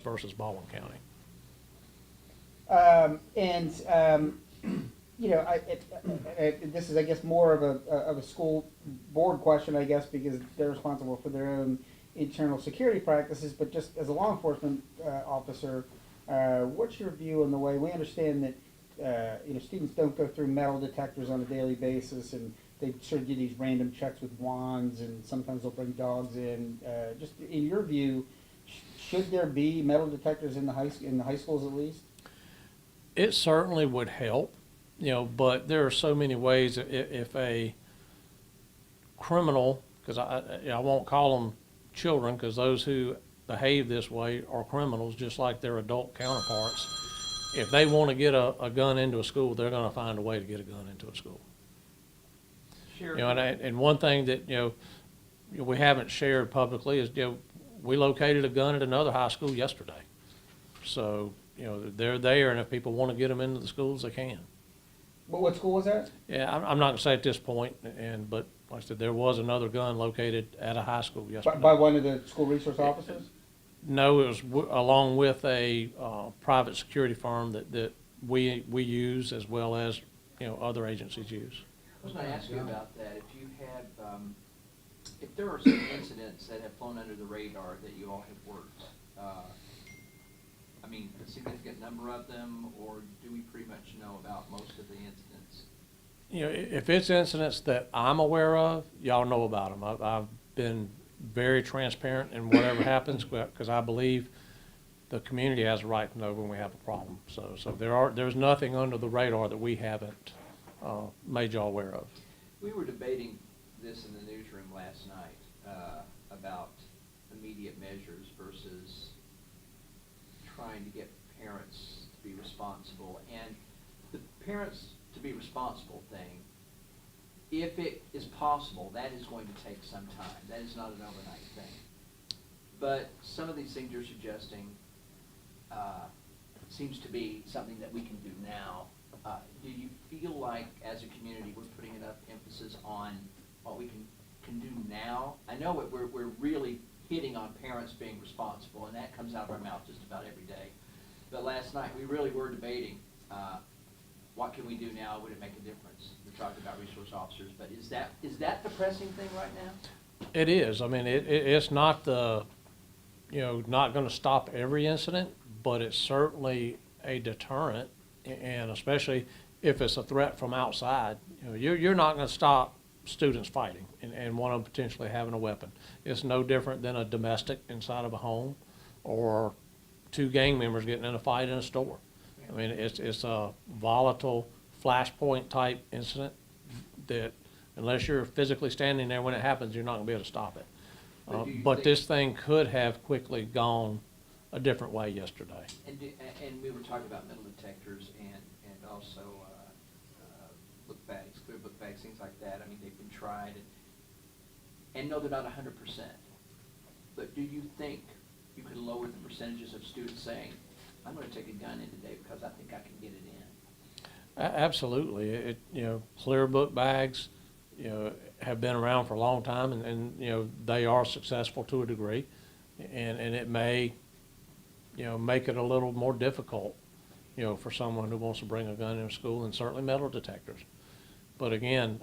versus Baldwin County. This is, I guess, more of a school board question, I guess, because they're responsible for their own internal security practices. But just as a law enforcement officer, what's your view on the way we understand that students don't go through metal detectors on a daily basis, and they sort of do these random checks with wands, and sometimes they'll bring dogs in. Just in your view, should there be metal detectors in the high schools at least? It certainly would help, but there are so many ways. If a criminal, because I won't call them children, because those who behave this way are criminals, just like their adult counterparts. If they want to get a gun into a school, they're going to find a way to get a gun into a school. Sure. And one thing that we haven't shared publicly is we located a gun at another high school yesterday. So they're there, and if people want to get them into the schools, they can. What school was that? Yeah, I'm not going to say at this point, but like I said, there was another gun located at a high school yesterday. By one of the school resource officers? No, it was along with a private security firm that we use, as well as other agencies use. I was going to ask you about that. If you have, if there are some incidents that have flown under the radar that you all have worked, a significant number of them, or do we pretty much know about most of the incidents? If it's incidents that I'm aware of, y'all know about them. I've been very transparent in whatever happens, because I believe the community has a right to know when we have a problem. So there's nothing under the radar that we haven't made y'all aware of. We were debating this in the newsroom last night about immediate measures versus trying to get parents to be responsible. And the parents to be responsible thing, if it is possible, that is going to take some time. That is not an overnight thing. But some of these things you're suggesting seems to be something that we can do now. Do you feel like, as a community, we're putting enough emphasis on what we can do now? I know we're really hitting on parents being responsible, and that comes out of our mouth just about every day. But last night, we really were debating what can we do now? Would it make a difference? We talked about resource officers, but is that the pressing thing right now? It is. It's not not going to stop every incident, but it's certainly a deterrent, and especially if it's a threat from outside. You're not going to stop students fighting and one of them potentially having a weapon. It's no different than a domestic inside of a home, or two gang members getting in a fight in a store. It's a volatile flashpoint type incident that, unless you're physically standing there when it happens, you're not going to be able to stop it. But this thing could have quickly gone a different way yesterday. And we were talking about metal detectors and also book bags, clear book bags, things like that. They've been tried, and no, they're not 100%. But do you think you could lower the percentages of students saying, I'm going to take a gun in today because I think I can get it in? Absolutely. Clear book bags, have been around for a long time, and they are successful to a degree, and it may, make it a little more difficult, for someone who wants to bring a gun into school, and certainly metal detectors. But again,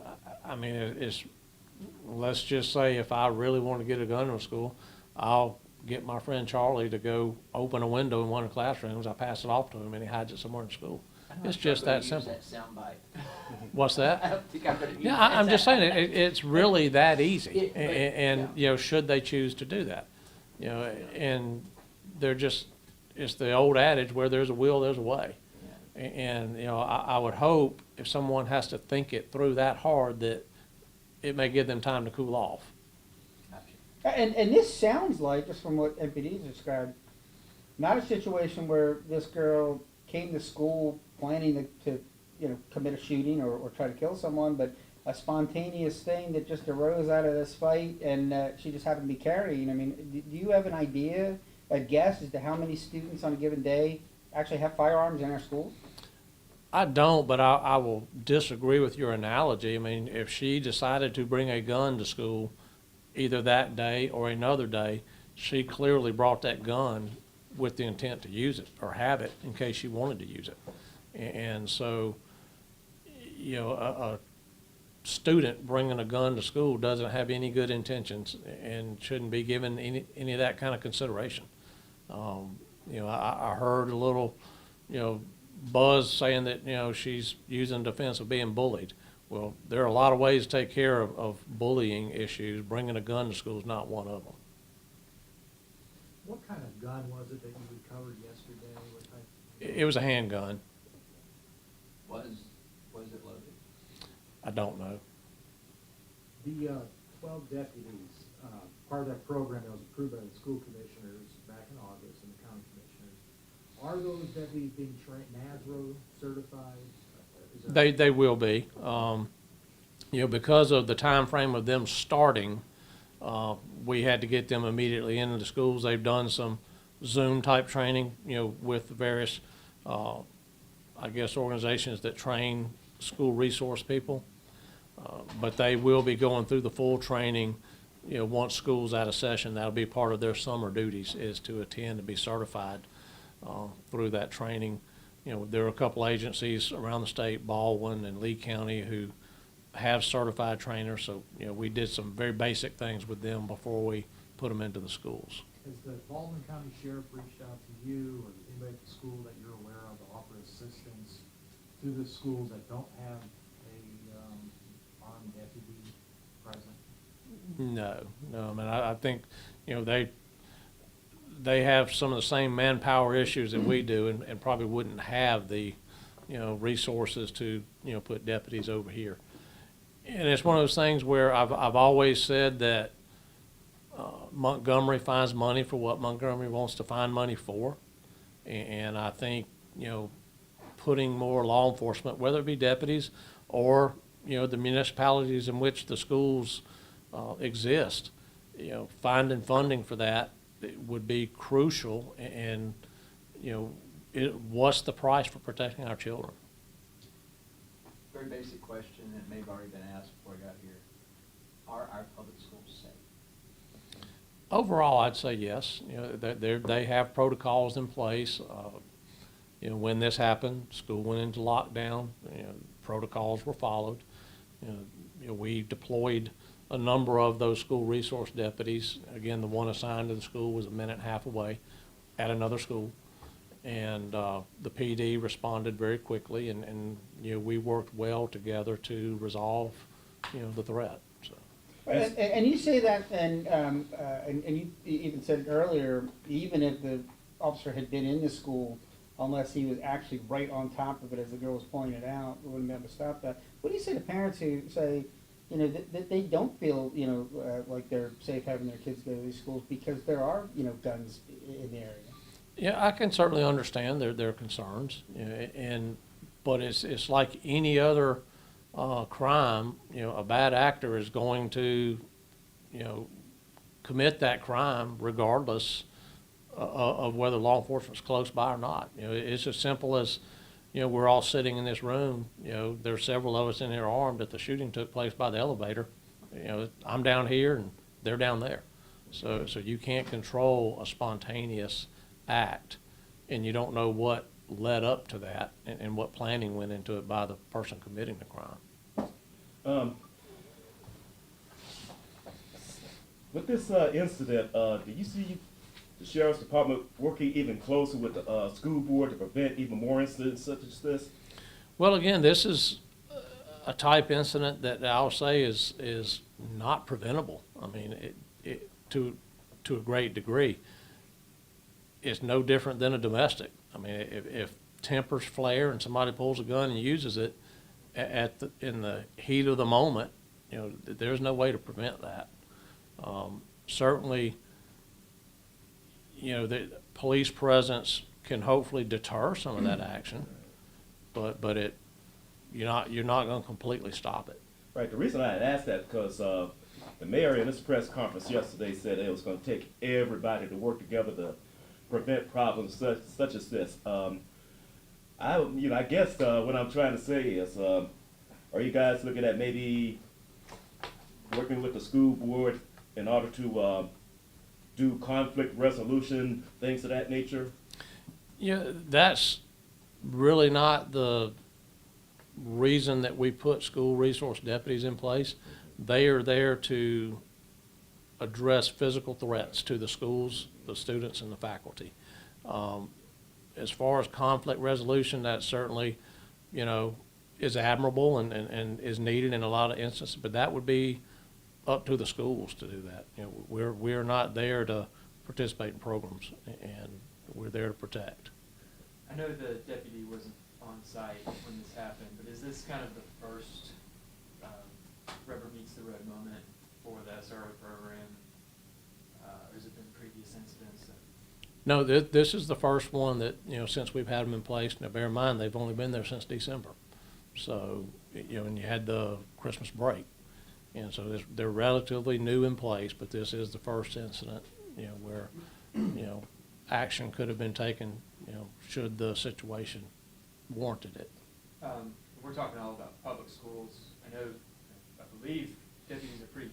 let's just say if I really want to get a gun into school, I'll get my friend Charlie to go open a window in one of the classrooms. I pass it off to him, and he hides it somewhere in school. It's just that simple. That soundbite. What's that? I don't think I'm going to use Yeah, that. I'm just saying it's really that easy, Yeah. should they choose to do that, and it's the old adage, where there's a will, there's a way, Yeah. and I would hope if someone has to think it through that hard, that it may give them time to cool off. Gotcha. And this sounds like, just from what MPD's described, not a situation where this girl came to school planning to commit a shooting or try to kill someone, but a spontaneous thing that just arose out of this fight, and she just happened to be carrying. Do you have an idea, a guess as to how many students on a given day actually have firearms in our schools? I don't, but I will disagree with your analogy. If she decided to bring a gun to school, either that day or another day, she clearly brought that gun with the intent to use it or have it in case she wanted to use it. And so, a student bringing a gun to school doesn't have any good intentions and shouldn't be given any of that kind of consideration. I heard a little, buzz saying that, she's using defense of being bullied. Well, there are a lot of ways to take care of bullying issues. Bringing a gun to school is not one of them. What kind of gun was it that you recovered yesterday? What type? It was a handgun. Was it loaded? I don't know. The 12 deputies, part of that program that was approved by the school commissioners back in August and the county commissioners, are those deputies being trained, NASRO certified? Is there- They will be. Because of the time frame of them starting, we had to get them immediately into the schools. They've done some Zoom type training, with various, organizations that train school resource people. But they will be going through the full training, once school's out of session. That'll be part of their summer duties, is to attend and be certified through that training. There are a couple agencies around the state, Baldwin and Lee County, who have certified trainers. So, we did some very basic things with them before we put them into the schools. Has the Baldwin County Sheriff reached out to you or anybody at the school that you're aware of to offer assistance to the schools that don't have a armed deputy present? No, I mean, I think, they have some of the same manpower issues that we do and probably wouldn't have the, resources to, put deputies over here. And it's one of those things where I've always said that Montgomery finds money for what Montgomery wants to find money for. And I think, putting more law enforcement, whether it be deputies or, the municipalities in which the schools exist, finding funding for that would be crucial. And, what's the price for protecting our children? Very basic question, and it may have already been asked before I got here. Are our public schools safe? Overall, I'd say yes. They have protocols in place. When this happened, school went into lockdown. Protocols were followed. We deployed a number of those school resource deputies. Again, the one assigned to the school was a minute and a half away at another school. And the PD responded very quickly, and we worked well together to resolve, the threat. So. And you say that, and you even said earlier, even if the officer had been in the school, unless he was actually right on top of it, as the girl was pointing it out, we wouldn't be able to stop that. What do you say to parents who say, that they don't feel, like they're safe having their kids go to these schools because there are, guns in the area? Yeah, I can certainly understand their concerns, but it's like any other crime. A bad actor is going to, commit that crime regardless of whether law enforcement's close by or not. It's as simple as, we're all sitting in this room. There's several of us in here armed. If the shooting took place by the elevator, I'm down here and they're down there. So you can't control a spontaneous act, and you don't know what led up to that and what planning went into it by the person committing the crime. With this incident, do you see the sheriff's department working even closer with the school board to prevent even more incidents such as this? Well, again, this is a type incident that I'll say is not preventable. I mean, it to a great degree. It's no different than a domestic. I mean, if tempers flare and somebody pulls a gun and uses it in the heat of the moment, there's no way to prevent that. Certainly, the police presence can hopefully deter some of that action, but you're not going to completely stop it. Right. The reason I had asked that because the mayor in this press conference yesterday said it was going to take everybody to work together to prevent problems such as this. I guess what I'm trying to say is, are you guys looking at maybe working with the school board in order to do conflict resolution, things of that nature? Yeah, that's really not the reason that we put school resource deputies in place. They are there to address physical threats to the schools, the students, and the faculty. As far as conflict resolution, that certainly, is admirable and is needed in a lot of instances, but that would be up to the schools to do that. We're not there to participate in programs, and we're there to protect. I know the deputy wasn't on site when this happened, but is this kind of the first rubber meets the road moment for the SRO program? Or has it been previous incidents? No, this is the first one that, since we've had them in place. Now, bear in mind, they've only been there since December. So, and you had the Christmas break. And so they're relatively new in place, but this is the first incident, where, action could have been taken, should the situation warranted it. We're talking all about public schools. I believe deputies are pretty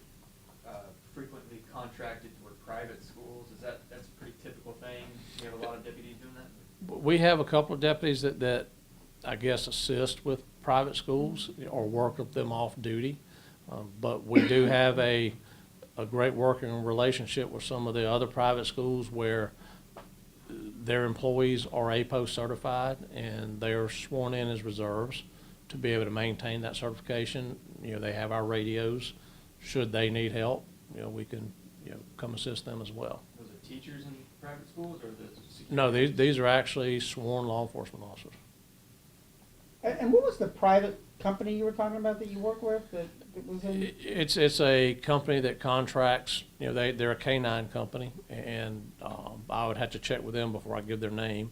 frequently contracted to work private schools. That's a pretty typical thing? You have a lot of deputies doing that? We have a couple of deputies that I guess assist with private schools or work with them off duty. But we do have a great working relationship with some of the other private schools where their employees are APO certified and they are sworn in as reserves to be able to maintain that certification. They have our radios. Should they need help, we can, come assist them as well. Those are teachers in private schools or the security? No, these are actually sworn law enforcement officers. And what was the private company you were talking about that you work with that was in? It's a company that contracts, they're a K-9 company, and I would have to check with them before I give their name.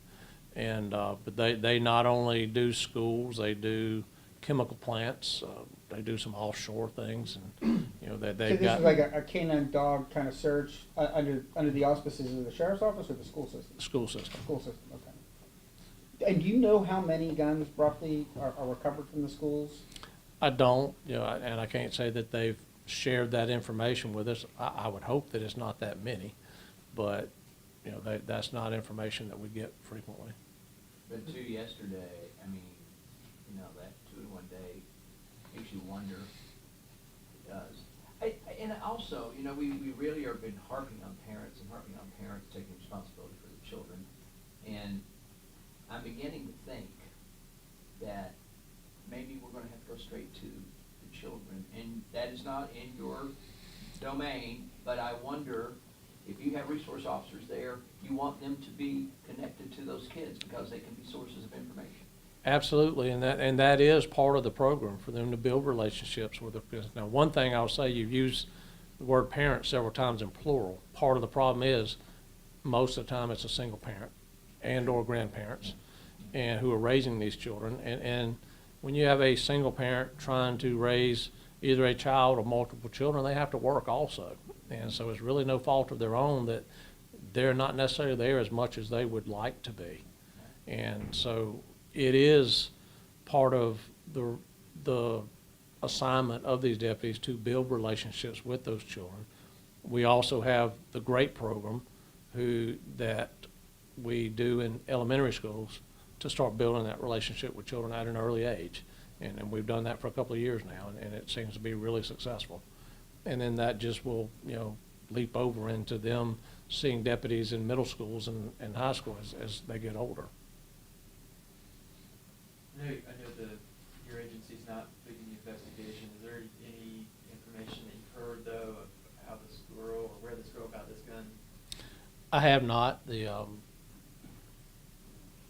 And but they not only do schools, they do chemical plants, they do some offshore things, and So they've this got is like a canine dog kind of search under the auspices of the sheriff's office or the school system? school system. School system, okay. And do you know how many guns roughly are recovered from the schools? I don't, and I can't say that they've shared that information with us. I would hope that it's not that many, but that's not information that we get frequently. But two yesterday, that 2 in 1 day makes you wonder. It does. And also, we really have been harping on parents taking responsibility for their children. And I'm beginning to think that maybe we're going to have to go straight to the children. And that is not in your domain, but I wonder if you have resource officers there, you want them to be connected to those kids because they can be sources of information. Absolutely, and that is part of the program for them to build relationships with the kids. Now, one thing I'll say, you've used the word parent several times in plural. Part of the problem is most of the time it's a single parent and or grandparents and who are raising these children. And when you have a single parent trying to raise either a child or multiple children, they have to work also. And so it's really no fault of their own that they're not necessarily there as much as they would like to be. And so it is part of the assignment of these deputies to build relationships with those children. We also have the GREAT program that we do in elementary schools to start building that relationship with children at an early age. And we've done that for a couple of years now, and it seems to be really successful. And then that just will, leap over into them seeing deputies in middle schools and high school as they get older. I know your agency's not leading the investigation. Is there any information that you've heard, though, of how this girl, or where this girl got this gun? I have not.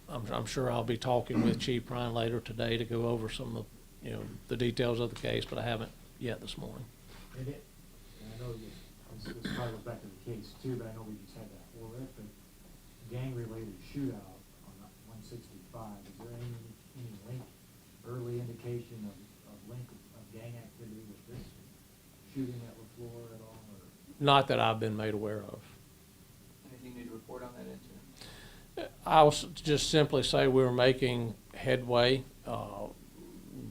I'm sure I'll be talking with Chief Ryan later today to go over some of, the details of the case, but I haven't yet this morning. And I know this probably goes back to the case too, but I know we just had that horrific gang-related shootout on 165. Is there any link, early indication of link of gang activity with this shooting at LaFleur at all? Or? Not that I've been made aware of. Anything new to report on that incident? I'll just simply say we're making headway.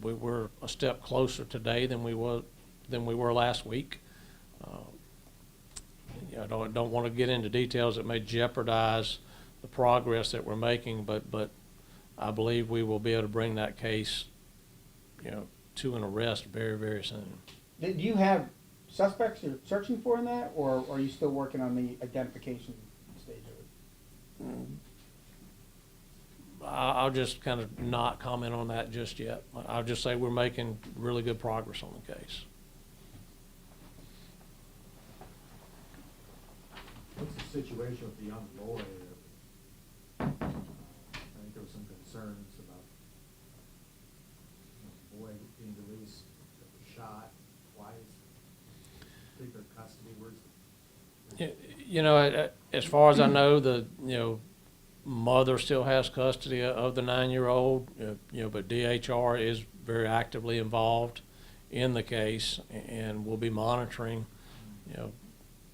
We were a step closer today than we were last week. you know, don't want to get into details that may jeopardize the progress that we're making, but I believe we will be able to bring that case, you know, to an arrest very, very soon. Do you have suspects you're searching for in that, or are you still working on the identification stage of it? I'll just kind of not comment on that just yet. I'll just say we're making really good progress on the case. What's the situation with the young boy? I think there was some concerns about the boy being released that was shot. Why is particular custody? Where's You know, as far as I know, the, you know, mother still has custody of the 9-year-old, you know, but DHR is very actively involved in the case, and we'll be monitoring, you know,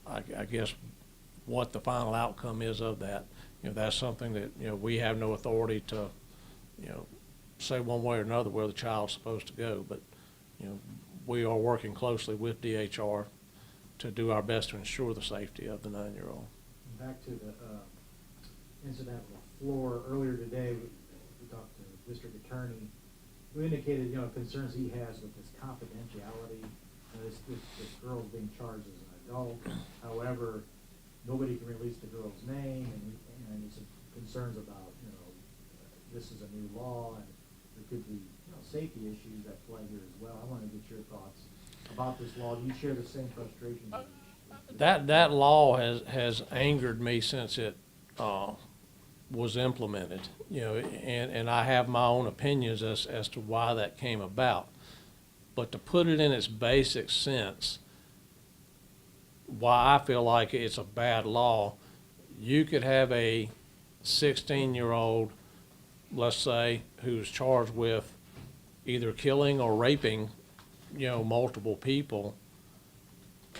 I guess what the final outcome is of that. You know, that's something that, you know, we have no authority to, you know, say one way or another where the child's supposed to go, but, you know, we are working closely with DHR to do our best to ensure the safety of the 9-year-old. back to the incident on the floor earlier today? We talked to the district attorney, who indicated, you know, concerns he has with this confidentiality. This girl's being charged as an adult. However, nobody can release the girl's name, and he's concerns about, you know, this is a new law, and there could be, you know, safety issues at play here as well. I want to get your thoughts about this law. Do you share the same frustrations? That law has angered me since it was implemented, you know, and I have my own opinions as to why that came about. But to put it in its basic sense, why I feel like it's a bad law, you could have a 16-year-old, let's say, who's charged with either killing or raping, you know, multiple people,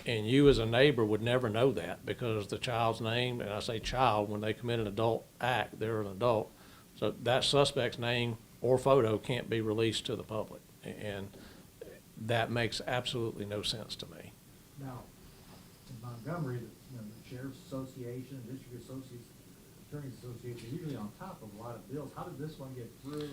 and you as a neighbor would never know that because the child's name, and I say child, when they commit an adult act, they're an adult. So that suspect's name or photo can't be released to the public, and that makes absolutely no sense to me. Now, in Montgomery, the Sheriff's Association, District Association, Attorneys Association, are usually on top of a lot of bills. How did this one get through?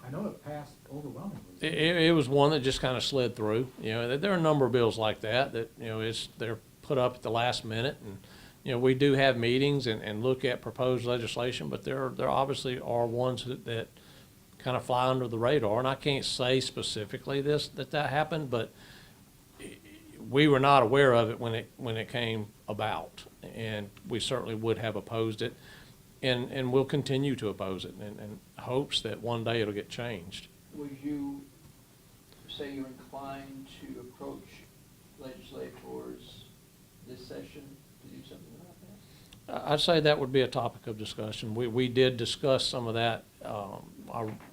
I know it passed overwhelmingly. It was one that just kind of slid through. You know, there are a number of bills like that, you know, they're put up at the last minute, and, you know, we do have meetings and look at proposed legislation, but there obviously are ones that kind of fly under the radar, and I can't say specifically that happened, but we were not aware of it when it came about, and we certainly would have opposed it, and we'll continue to oppose it, and hopes that one day it'll get changed. Would you say you're inclined to approach legislators this session to do something about that? I'd say that would be a topic of discussion. We did discuss some of that.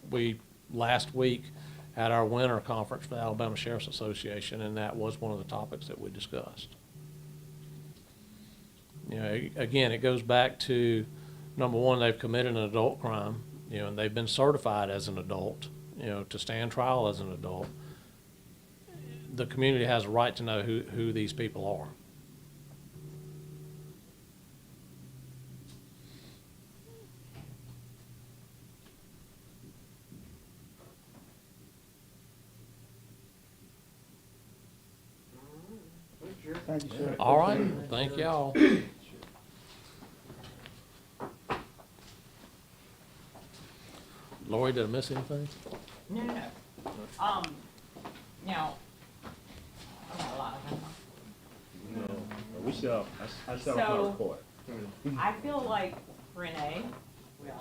We last week had our winter conference for the Alabama Sheriff's Association, and that was one of the topics that we discussed. You know, again, it goes back to, number one, they've committed an adult crime, you know, and they've been certified as an adult, you know, to stand trial as an adult. The community has a right to know who these people are. Thank you, sir. All right, thank y'all. Lori, did I miss anything? No. Now, I got a lot of them. No, we shall, I shall So- report. I feel like Renee, we all